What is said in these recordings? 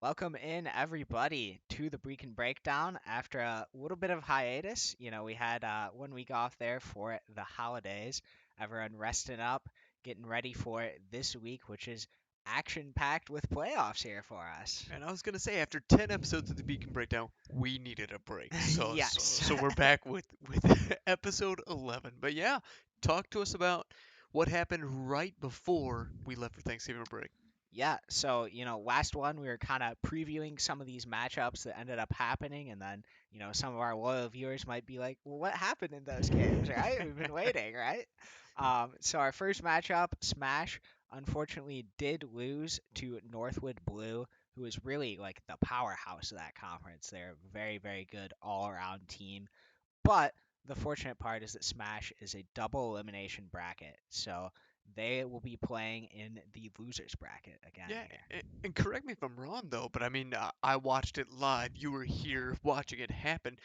Welcome in, everybody, to the Breakin' Breakdown. After a little bit of hiatus, we had 1 week off there for the holidays. Everyone resting up, getting ready for this week, which is action packed with playoffs here for us. And I was gonna say, after 10 episodes of the Beacon Breakdown, we needed a break. So so, Yes. so we're back with episode 11. But yeah, talk to us about what happened right before we left for Thanksgiving break. Yeah, so last one we were kind of previewing some of these matchups that ended up happening, and then some of our loyal viewers might be like, "Well, what happened in those games?" Right? We've been waiting, right? So our first matchup, Smash, unfortunately did lose to Northwood Blue, who is really like the powerhouse of that conference. They're a very, very good all-around team, but the fortunate part is that Smash is a double elimination bracket, so they will be playing in the losers bracket again Yeah, here. and correct me if I'm wrong though, but I mean, I watched it live. You were here watching it happen.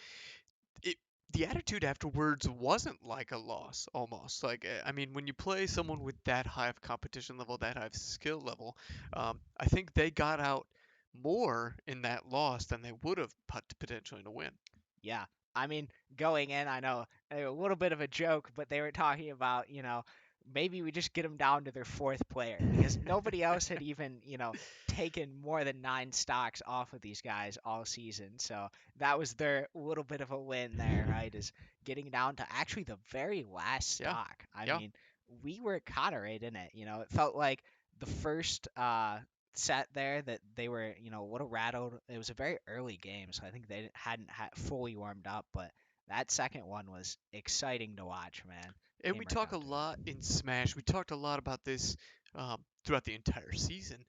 It the attitude afterwards wasn't like a loss almost. Like I mean, when you play someone with that high of competition level, that high of skill level, I think they got out more in that loss than they would have potentially in a win. Yeah. I mean, going in, I know a little bit of a joke, but they were talking about, maybe we just get them down to their fourth player because nobody else had even, taken more than 9 stocks off of these guys all season. So that was their little bit of a win there, right? Is getting down to actually the very last Yeah, stock. I yeah. mean, we were kind of right in it. It felt like the first set there that they were, a little rattled. It was a very early game, so I think they hadn't fully warmed up, but that second one was exciting to watch, man. And we Came right talk a down to it. lot in Smash. We talked a lot about this throughout the entire season.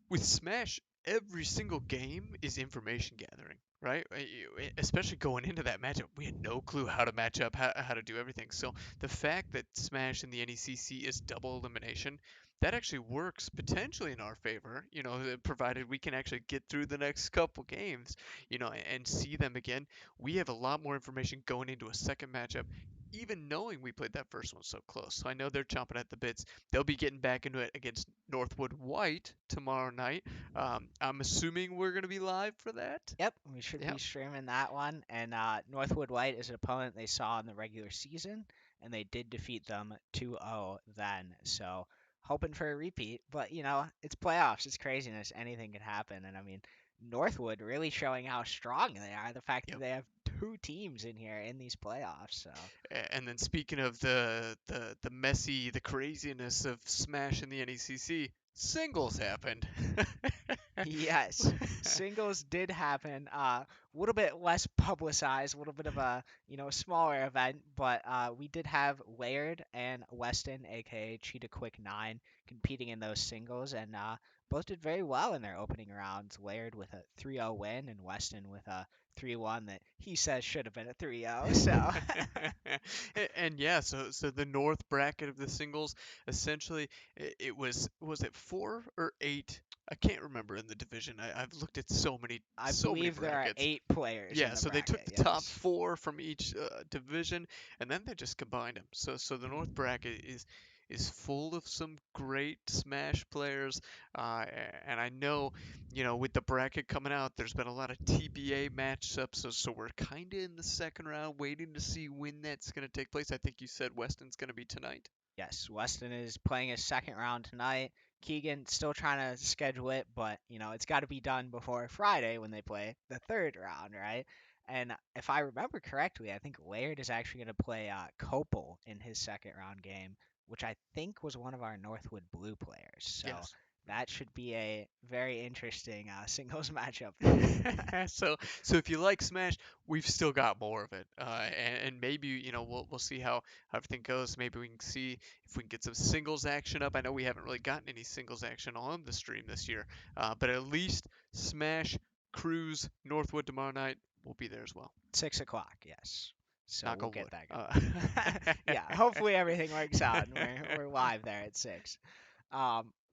With Smash, every single game is information gathering, right? Especially going into that matchup, we had no clue how to match up, how to do everything. So the fact that Smash in the NECC is double elimination, that actually works potentially in our favor, provided we can actually get through the next couple games, and see them again. We have a lot more information going into a second matchup, even knowing we played that first one so close. So I know they're chomping at the bits. They'll be getting back into it against Northwood White tomorrow night. I'm assuming we're going to be live for that. Yep, we should Yeah. be streaming that one. And Northwood White is an opponent they saw in the regular season, and they did defeat them 2-0 then. So hoping for a repeat, but it's playoffs, it's craziness, anything can happen. And I mean, Northwood really showing how strong they are. The fact that Yep. they have two teams in here in these playoffs. So And then speaking of the messy, the craziness of Smash in the NECC, singles happened. yes, singles did happen. A little bit less publicized, a little bit of a smaller event, but we did have Laird and Weston, aka Cheetah Quick 9, competing in those singles, and both did very well in their opening rounds. Laird with a 3-0 win, and Weston with a 3-1 that he says should have been a 3-0. So And yeah, so the north bracket of the singles, essentially, it was it 4 or 8? I can't remember in the division. I've looked at I so many believe there are brackets. 8 players in Yeah, the so they took bracket. the top Yes. four from each division, and then they just combined them. So the North bracket is full of some great Smash players, and I know, with the bracket coming out, there's been a lot of TBA matchups. So we're kind of in the second round, waiting to see when that's going to take place. I think you said Weston's going to be tonight. Yes, Weston is playing his second round tonight. Keegan still trying to schedule it, but it's got to be done before Friday when they play the third round, right? And if I remember correctly, I think Laird is actually going to play Copel in his second round game, which I think was one of our Northwood Blue players. So Yes. that should be a very interesting singles matchup there. So if you like Smash, we've still got more of it, and maybe we'll see how everything goes. Maybe we can see if we can get some singles action up. I know we haven't really gotten any singles action on the stream this year, but at least Smash Cruise Northwood tomorrow night will be there as well. 6 o'clock, yes. So Knock we'll on get wood. that going. Yeah, hopefully everything works out and we're live there at 6.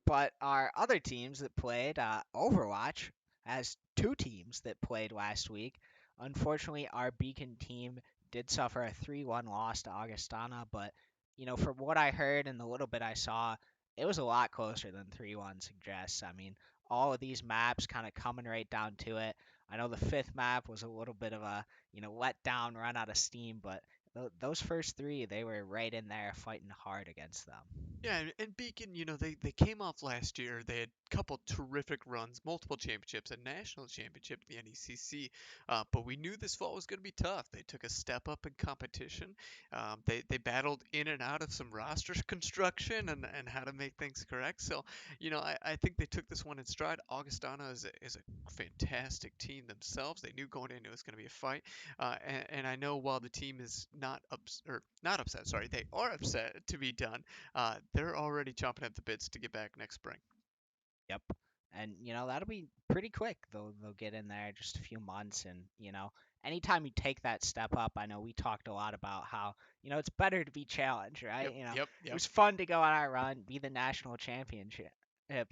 But our other teams that played, Overwatch has two teams that played last week. Unfortunately, our Beacon team did suffer a 3-1 loss to Augustana, but from what I heard and the little bit I saw, it was a lot closer than 3-1 suggests. I mean, all of these maps kind of coming right down to it. I know the fifth map was a little bit of a let down, run out of steam, but those first three they were right in there fighting hard against them. Yeah, and Beacon, they came off last year. They had a couple terrific runs, multiple championships, a national championship in the NECC. But we knew this fall was going to be tough. They took a step up in competition. They battled in and out of some roster construction and how to make things correct. So, I think they took this one in stride. Augustana is a fantastic team themselves. They knew going in it was going to be a fight. And I know while the team is not upset, sorry, they are upset to be done. They're already chomping at the bits to get back next spring. Yep. And that'll be pretty quick. They'll get in there just a few months, and anytime you take that step up, I know we talked a lot about how it's better to be challenged, right? Yep, yep, It yep. was fun to go on our run, be the national championship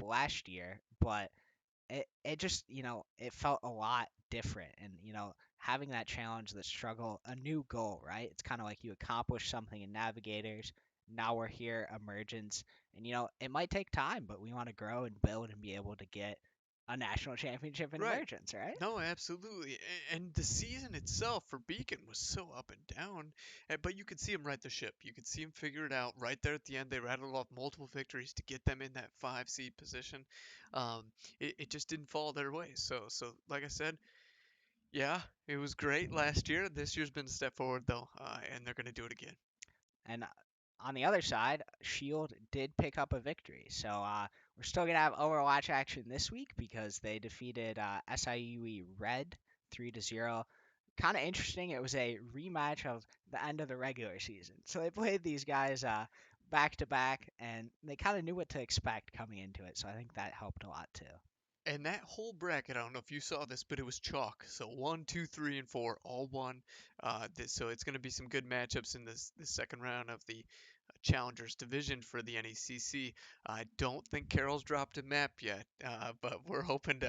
last year, but it just it felt a lot different, and having that challenge, that struggle, a new goal, right? It's kind of like you accomplish something in Navigators. Now we're here, Emergence, and it might take time, but we want to grow and build and be able to get a national championship in Right. Emergence, right? No, absolutely. And the season itself for Beacon was so up and down, but you could see them right the ship. You could see them figure it out right there at the end. They rattled off multiple victories to get them in that five seed position. Um, it just didn't fall their way. So like I said, yeah, it was great last year. This year's been a step forward though, and they're gonna do it again. And on the other side, Shield did pick up a victory. So we're still gonna have Overwatch action this week because they defeated SIUE Red 3-0. Kind of interesting. It was a rematch of the end of the regular season. So they played these guys back to back, and they kind of knew what to expect coming into it. So I think that helped a lot too. And that whole bracket, I don't know if you saw this, but it was chalk. So one, two, three, and four, all won. So it's going to be some good matchups in this second round of the Challengers division for the NECC. I don't think Carroll's dropped a map yet, but we're hoping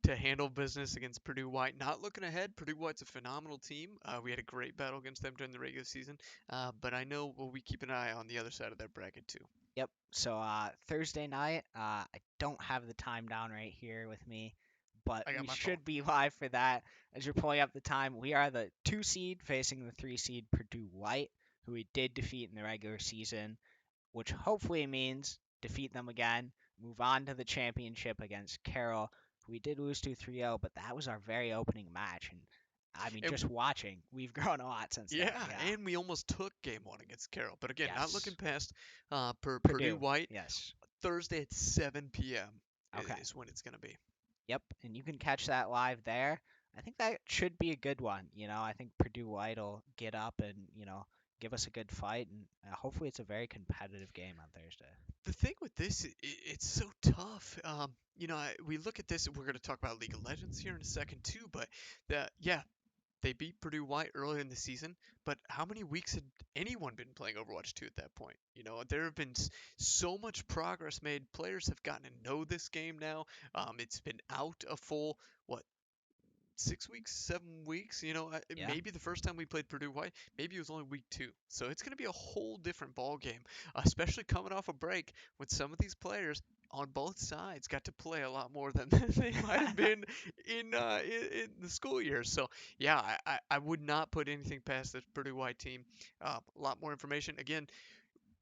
to handle business against Purdue White. Not looking ahead. Purdue White's a phenomenal team. We had a great battle against them during the regular season, but I know we'll be keeping an eye on the other side of that bracket too. Yep. So Thursday night, I don't have the time down right here with me, but I got we my phone. should be live for that. As you're pulling up the time, we are the 2 seed facing the 3 seed Purdue White, who we did defeat in the regular season, which hopefully means defeat them again, move on to the championship against Carroll, who we did lose to 3-0, but that was our very opening match. And I mean, And just watching, we've grown a lot since then. yeah, Yeah. and we almost took game one against Carroll. But again, not looking Yes. past Purdue Purdue. White. Yes. Thursday at 7 p.m. Okay. is when it's going to be. Yep, and you can catch that live there. I think that should be a good one. I think Purdue White will get up and give us a good fight, and hopefully it's a very competitive game on Thursday. The thing with this, it's so tough. We look at this, and we're going to talk about League of Legends here in a second too. But yeah, they beat Purdue White earlier in the season. But how many weeks had anyone been playing Overwatch 2 at that point? There have been so much progress made. Players have gotten to know this game now. It's been out a full what 6 weeks, 7 weeks. Yeah, Maybe the first time we played Purdue White, maybe it was only week two. So it's going to be a whole different ball game, especially coming off a break when some of these players on both sides got to play a lot more than they might have been in the school year. So yeah, I would not put anything past this Purdue White team. A lot more information. Again,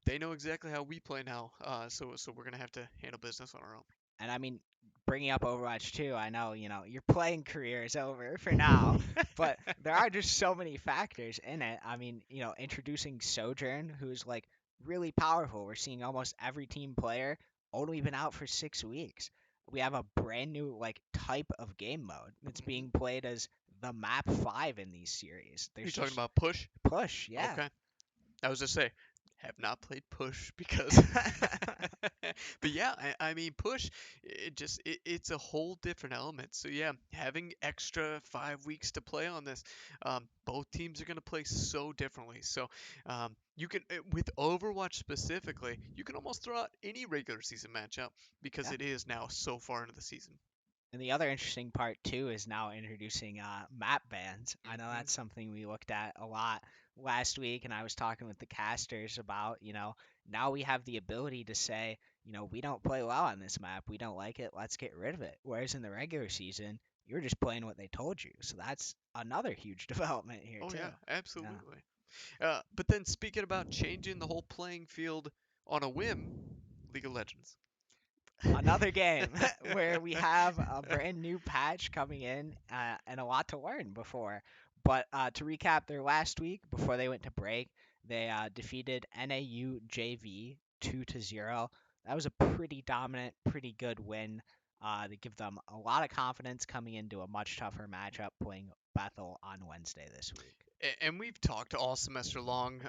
they know exactly how we play now. So we're gonna have to handle business on our and I mean, bringing up Overwatch 2, I know your playing career is over for now, but there are just so many factors in it. I mean, introducing Sojourn, who's like really powerful. We're seeing almost every team player only been out for 6 weeks. We have a brand new like type of game mode that's own. being played as the map 5 in these series. You're There's talking just about push? push, yeah. Okay. I was just say, have not played Push because, but yeah, I mean Push, it's a whole different element. So yeah, having extra 5 weeks to play on this, both teams are gonna play so differently. So you can with Overwatch specifically, you can almost throw out any regular season matchup because Yeah. it is now so far into the season. And the other interesting part too is now introducing map bans. I know Hmm. that's something we looked at a lot last week, and I was talking with the casters about. Now we have the ability to say, we don't play well on this map. We don't like it. Let's get rid of it. Whereas in the regular season, you're just playing what they told you. So that's another huge development here Oh too. yeah, Yeah. absolutely. But then speaking about changing the whole playing field on a whim, League of Legends. Another game where we have a brand new patch coming in and a lot to learn before. But to recap, their last week before they went to break, they defeated NAU JV 2-0. That was a pretty dominant, pretty good win to give them a lot of confidence coming into a much tougher matchup playing Bethel on Wednesday this week. And we've talked all semester long.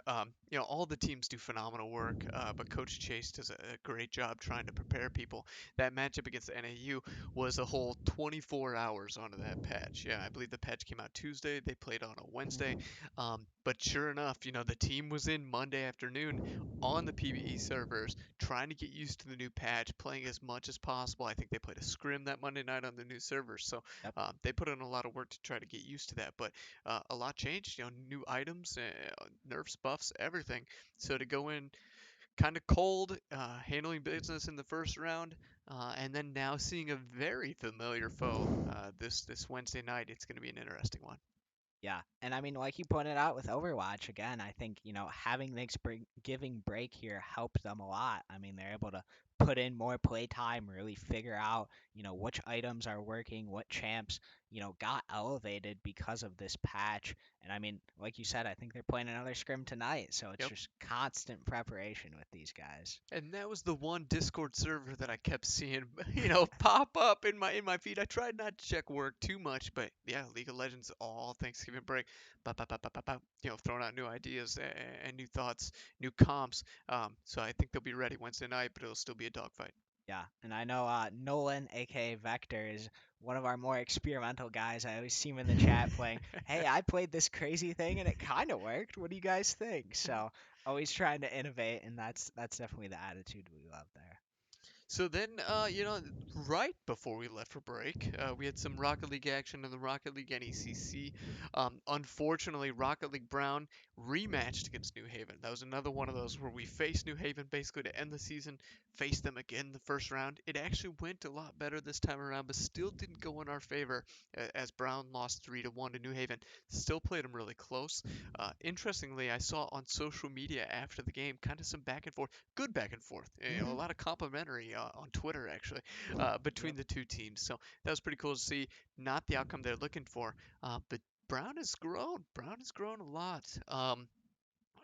All the teams do phenomenal work, but Coach Chase does a great job trying to prepare people. That matchup against NAU was a whole 24 hours onto that patch. Yeah, I believe the patch came out Tuesday. They played on a Wednesday. Mhm. But sure enough, the team was in Monday afternoon on the PBE servers, trying to get used to the new patch, playing as much as possible. I think they played a scrim that Monday night on the new servers, so Yep. they put in a lot of work to try to get used to that. But a lot changed. New items, nerfs, buffs, everything. So to go in kind of cold, handling business in the first round, and then now seeing a very familiar foe this Wednesday night, it's going to be an interesting one. Yeah, and I mean, like you pointed out with Overwatch, again, I think, having giving break here helped them a lot. I mean, they're able to put in more play time, really figure out, which items are working, what champs, got elevated because of this patch. And I mean, like you said, I think they're playing another scrim tonight, so it's Yep. just constant preparation with these guys. And that was the one Discord server that I kept seeing, pop up in my feed. I tried not to check work too much, but yeah, League of Legends all Thanksgiving break, throwing out new ideas and new thoughts, new comps. So I think they'll be ready Wednesday night, but it'll still be a dogfight. Yeah, and I know Nolan, aka Vector, is one of our more experimental guys. I always see him in the chat playing, "Hey, I played this crazy thing and it kind of worked. What do you guys think?" So always trying to innovate, and that's definitely the attitude we love there. So then, right before we left for break, we had some Rocket League action in the Rocket League NECC. Unfortunately, Rocket League Brown rematched against New Haven. That was another one of those where we faced New Haven basically to end the season, faced them again the first round. It actually went a lot better this time around, but still didn't go in our favor as Brown lost 3-1 to New Haven. Still played them really close. Interestingly, I saw on social media after the game kind of some back and forth, good back and forth. A Hmm. lot of complimentary on Twitter actually Yep. between the two teams. So that was pretty cool to see. Not the outcome they're looking for, but Brown has grown. Brown has grown a lot.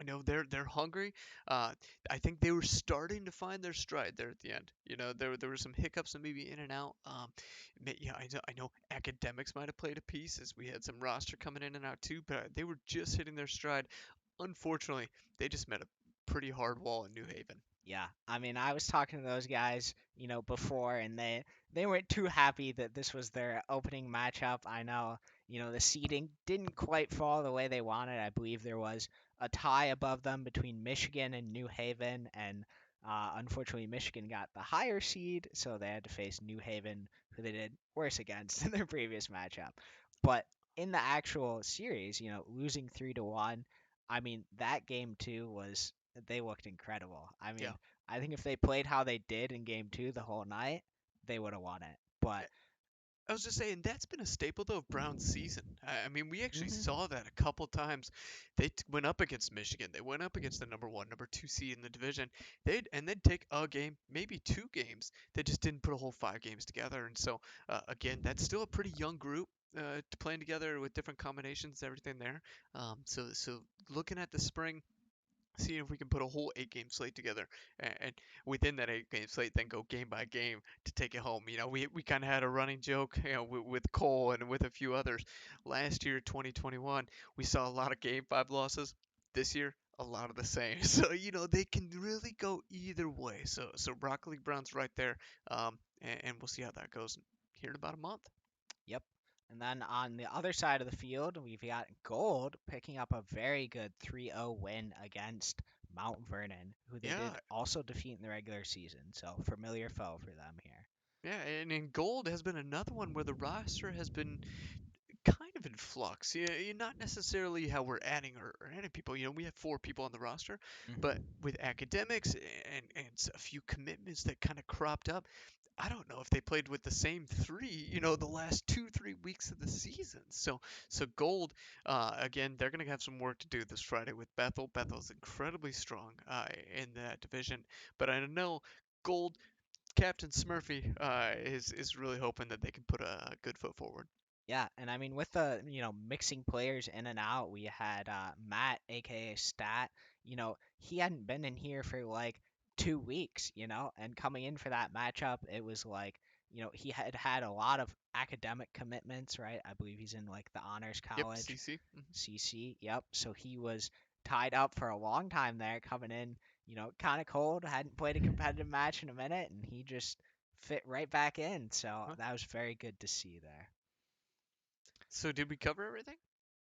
I know they're hungry. Uh, I think they were starting to find their stride there at the end. There were some hiccups and maybe in and out. Yeah, I know academics might have played a piece as we had some roster coming in and out too, but they were just hitting their stride. Unfortunately, they just met a pretty hard wall in New Haven. Yeah, I mean, I was talking to those guys, before, and they weren't too happy that this was their opening matchup. I know, the seeding didn't quite fall the way they wanted. I believe there was a tie above them between Michigan and New Haven, and unfortunately, Michigan got the higher seed, so they had to face New Haven, who they did worse against in their previous matchup. But in the actual series, losing 3-1, I mean, that game too was they looked incredible. I Yeah. mean, I think if they played how they did in game two the whole night, they would have won it. But I was just saying that's been a staple though of Brown's season. I mean, we actually mhm, saw that a couple times. They went up against Michigan. They went up against the number one, number two seed in the division. They'd take a game, maybe two games. They just didn't put a whole 5 games together. And so again, that's still a pretty young group. Playing together with different combinations, everything there. So looking at the spring, seeing if we can put a whole 8 game slate together and within that 8 game slate then go game by game to take it home. We kind of had a running joke, with Cole and with a few others. Last year, 2021, we saw a lot of game 5 losses. This year, a lot of the same. So, they can really go either way. So Broccoli Brown's right there. And we'll see how that goes here in about a month. yep. And then on the other side of the field, we've got Gold picking up a very good 3-0 win against Mount Vernon, who they Yeah, did also defeat in the regular season. So familiar foe for them here. Yeah, and in gold has been another one where the roster has been kind of in flux. Not necessarily how we're adding or adding people. We have 4 people on the roster, but Mhm. with academics and a few commitments that kind of cropped up, I don't know if they played with the same three, the last 2, 3 weeks of the season. So Gold, again, they're gonna have some work to do this Friday with Bethel. Bethel's incredibly strong in that division, but I know Gold Captain Smurfy is really hoping that they can put a good foot forward. Yeah, and I mean with the, mixing players in and out, we had Matt, aka Stat. He hadn't been in here for like 2 weeks, and coming in for that matchup, it was like, he had had a lot of academic commitments, right? I believe he's in like the honors Yep, college, CC. CC. Yep. So he was tied up for a long time there, coming in, kind of cold, hadn't played a competitive match in a minute, and he just fit right back in. So Huh? that was very good to see there. So did we cover everything?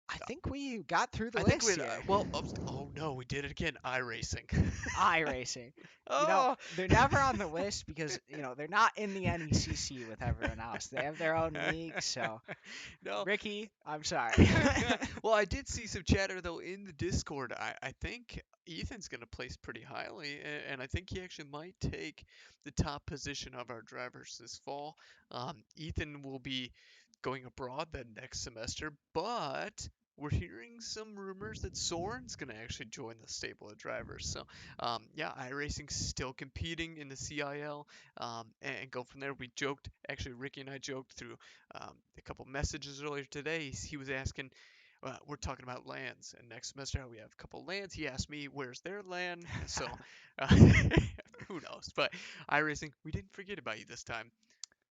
I think we got through the I think list we. here. Well, oh no, we did it again. iRacing. iRacing. Oh. They're never on the list because, they're not in the NECC with everyone else. They have their own league, so No. Ricky, I'm sorry. Well, I did see some chatter though in the Discord. I think Ethan's gonna place pretty highly, and I think he actually might take the top position of our drivers this fall. Ethan will be going abroad the next semester, but we're hearing some rumors that Soren's gonna actually join the stable of drivers. So, yeah, iRacing's still competing in the CIL, and go from there. We joked, actually, Ricky and I joked through a couple messages earlier today. He was asking, we're talking about lands, and next semester we have a couple lands. He asked me, "Where's their land?" So, uh, who knows? But iRacing, we didn't forget about you this time,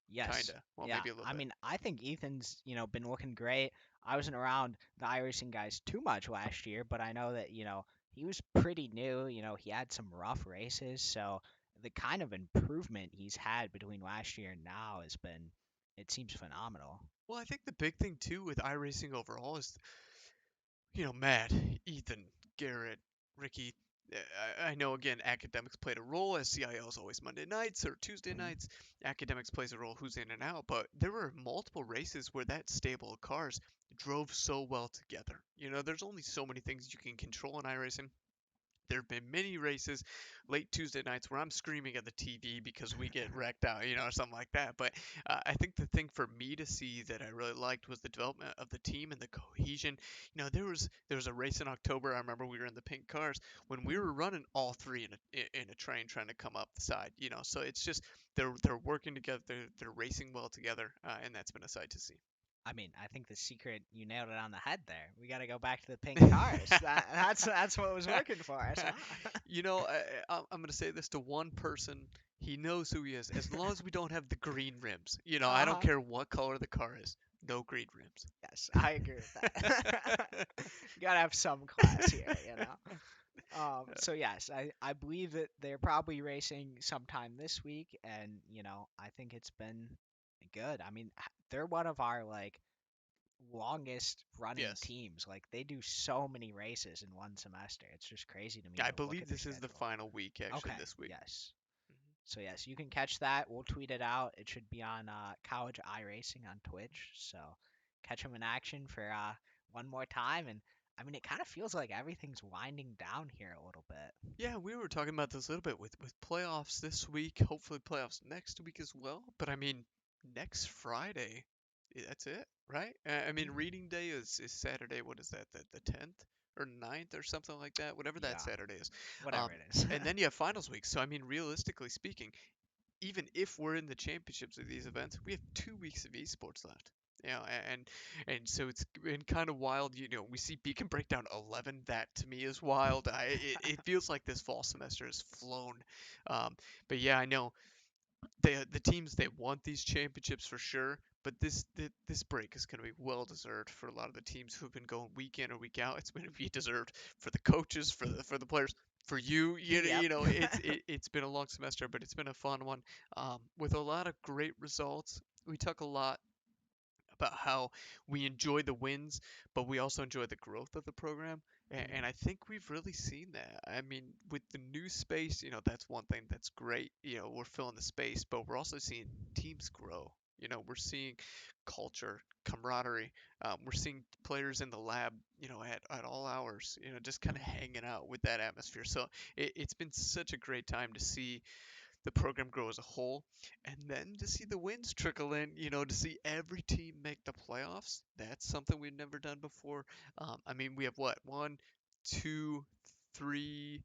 Yes. kinda. Well, Yeah. maybe a little I bit. mean, I think Ethan's, been looking great. I wasn't around the iRacing guys too much last year, but I know that, he was pretty new. He had some rough races, so the kind of improvement he's had between last year and now has been, it seems phenomenal. Well, I think the big thing too with iRacing overall is, Matt, Ethan, Garrett, Ricky. I know again, academics played a role as CIL is always Monday nights or Tuesday Mhm. nights. Academics plays a role who's in and out, but there were multiple races where that stable of cars drove so well together. There's only so many things you can control in iRacing. There have been many races late Tuesday nights where I'm screaming at the TV because we get wrecked out, or something like that. But I think the thing for me to see that I really liked was the development of the team and the cohesion. There was a race in October. I remember we were in the pink cars when we were running all three in a train trying to come up the side. So it's just they're working together. They're racing well together, and that's been a sight to see. I mean, I think the secret, you nailed it on the head there. We got to go back to the pink cars. That's what was working for us, huh? I'm gonna say this to one person. He knows who he is. As long as we don't have the green rims, I don't Uh-huh. care what color the car is. No green rims. Yes, I agree with that. You gotta have some class here. So yes, I believe that they're probably racing sometime this week, and I think it's been good. I mean, they're one of our like longest running Yes, teams. Like they do so many races in one semester. It's just crazy to me I to look believe at their this is the schedule. final week actually Okay, this week. yes. So yes, you can catch that. We'll tweet it out. It should be on College iRacing on Twitch. So catch them in action for one more time. And I mean, it kind of feels like everything's winding down here a little bit. Yeah, we were talking about this a little bit with playoffs this week. Hopefully playoffs next week as well. But I mean, next Friday, that's it, right? I mean, Mhm. reading day is Saturday. What is that? The 10th or 9th or something like that. Whatever that Yeah, Saturday is. whatever Um, it is. and then you have finals week. So I mean, realistically speaking, even if we're in the championships of these events, we have 2 weeks of esports left. And so it's been kind of wild. We see Beacon Breakdown 11. That to me is wild. It feels like this fall semester has flown. Um, but yeah, I know the teams they want these championships for sure. But this break is going to be well deserved for a lot of the teams who've been going week in or week out. It's going to be deserved for the coaches, for the players, for you. Yep. It's been a long semester, but it's been a fun one with a lot of great results. We talk a lot about how we enjoy the wins, but we also enjoy the growth of the program. Hmm. And I think we've really seen that. I mean, with the new space, that's one thing that's great. We're filling the space, but we're also seeing teams grow. We're seeing culture, camaraderie. We're seeing players in the lab, at all hours, just kind of Hmm. hanging out with that atmosphere. So it's been such a great time to see the program grow as a whole, and then to see the wins trickle in, to see every team make the playoffs. That's something we've never done before. I mean, we have what, one, two, three,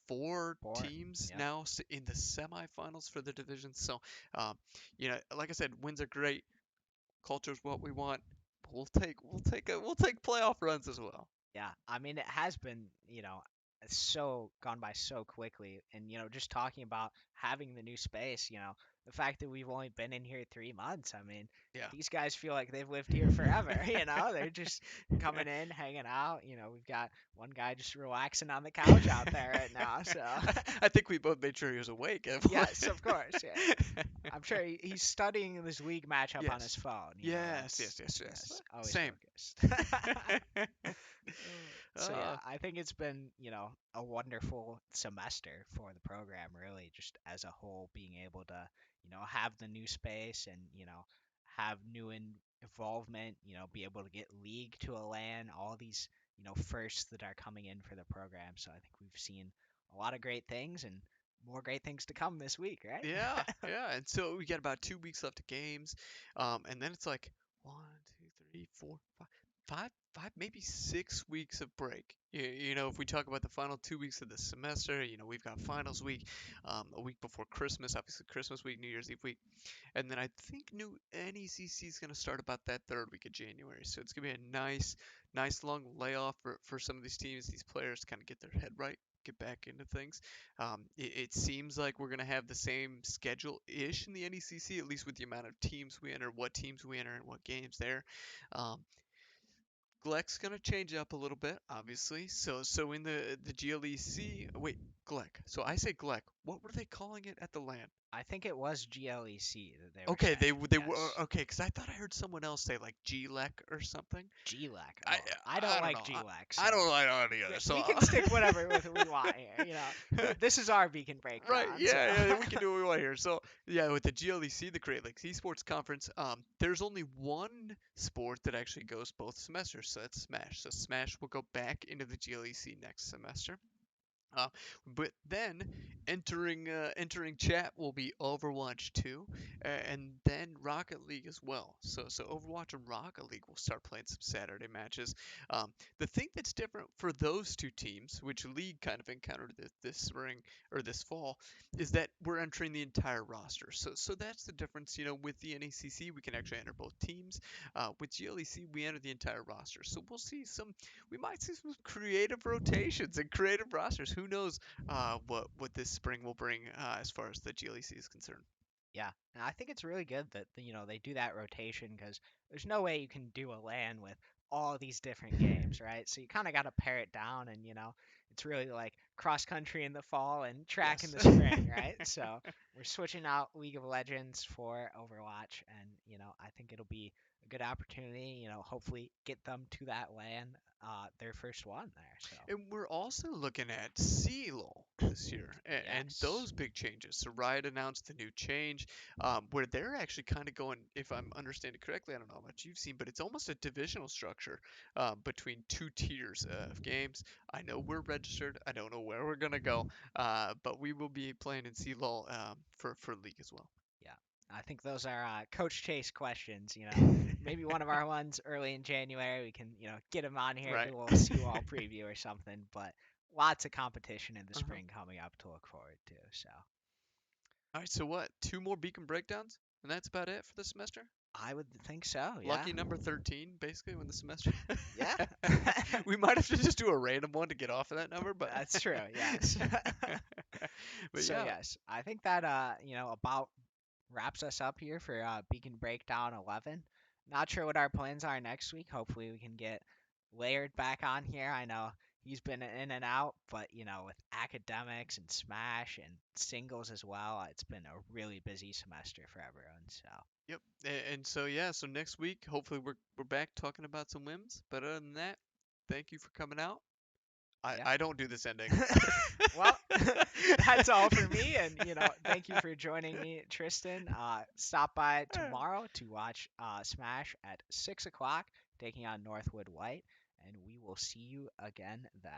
four Four. teams Yep. now in the semifinals for the division. So, like I said, wins are great. Culture's what we want. But we'll take playoff runs as well. Yeah, I mean it has been, so gone by so quickly, and just talking about having the new space, the fact that we've only been in here 3 months. I mean, Yeah. these guys feel like they've lived here forever. They're just coming in, hanging out. We've got one guy just relaxing on the couch out there right now. So I think we both made sure he was awake. yes, of course, yeah. I'm sure he's studying this league matchup on his Yes. phone. Yes, That's yes, yes, yes. yes, always Same. focused. So yeah, uh, I think it's been, a wonderful semester for the program, really, just as a whole, being able to, have the new space and, have new involvement, be able to get league to a LAN, all these, firsts that are coming in for the program. So I think we've seen a lot of great things and more great things to come this week, right? yeah, yeah. And so we got about 2 weeks left of games. And then it's like 1, 2, 3, 4, 5, maybe 6 weeks of break. If we talk about the final 2 weeks of the semester, we've got finals week, a week before Christmas, obviously Christmas week, New Year's Eve week. And then I think new NECC is going to start about that third week of January. So it's going to be a nice long layoff for some of these teams, these players to kind of get their head right, get back into things. It seems like we're going to have the same schedule ish in the NECC, at least with the amount of teams we enter, what teams we enter, and what games there. Um, Gleck's gonna change up a little bit, obviously. So in the GLEC, wait, Gleck. So I say Gleck. What were they calling it at the LAN? I think it was GLEC that they were Okay, saying. they were Yes. okay because I thought I heard someone else say like GLEC or something. GLAC. I Oh, I don't I don't like know. GLAC, I so don't like any other. So we can stick whatever with we want here. This is our beacon right, breakdown, so yeah, we can do what we want here. So yeah, with the GLEC, the Great Lakes Esports Conference, there's only one sport that actually goes both semesters. So that's Smash. So Smash will go back into the GLEC next semester. Uh, but then entering chat will be Overwatch 2, and then Rocket League as well. So Overwatch and Rocket League will start playing some Saturday matches. The thing that's different for those two teams, which League kind of encountered this spring or this fall, is that we're entering the entire roster. So that's the difference. With the NECC, we can actually enter both teams. With GLEC, we enter the entire roster. So we might see some creative rotations and creative rosters. Who knows what this spring will bring as far as the GLEC is concerned. yeah. And I think it's really good that they do that rotation because there's no way you can do a LAN with all these different games, right? So you kind of got to pare it down, and it's really like cross country in the fall and track in Yes. the spring, right? So we're switching out League of Legends for Overwatch, and I think it'll be a good opportunity. Hopefully get them to that LAN, their first one there. So And we're also looking at CELO this year and yes. those big changes. So Riot announced a new change where they're actually kind of going, if I'm understanding correctly, I don't know how much you've seen, but it's almost a divisional structure between two tiers of games. I know we're registered. I don't know where we're going to go, but we will be playing in CELO for League as well. Yeah, I think those are Coach Chase questions. Maybe one of our ones early in January. We can, get him on here, Right. do a little Seawall preview or something. But lots of competition in the Uh-huh. spring coming up to look forward to. So All right, so what? Two more beacon breakdowns? And that's about it for the semester? I would think so. Yeah. Lucky number 13, basically, when the semester. Yeah. We might have to just do a random one to get off of that number, but. That's true. Yes. But So yeah. yes, I think that about wraps us up here for Beacon Breakdown 11. Not sure what our plans are next week. Hopefully we can get Layered back on here. I know He's been in and out, but with academics and Smash and singles as well, it's been a really busy semester for everyone. So, Yep. And so yeah, so next week hopefully we're back talking about some whims. But other than that, thank you for coming out. I yeah. I don't do this ending. Well, that's all for me, and thank you for joining me, Tristan. Stop by tomorrow to watch Smash at 6 o'clock, taking on Northwood White, and we will see you again then.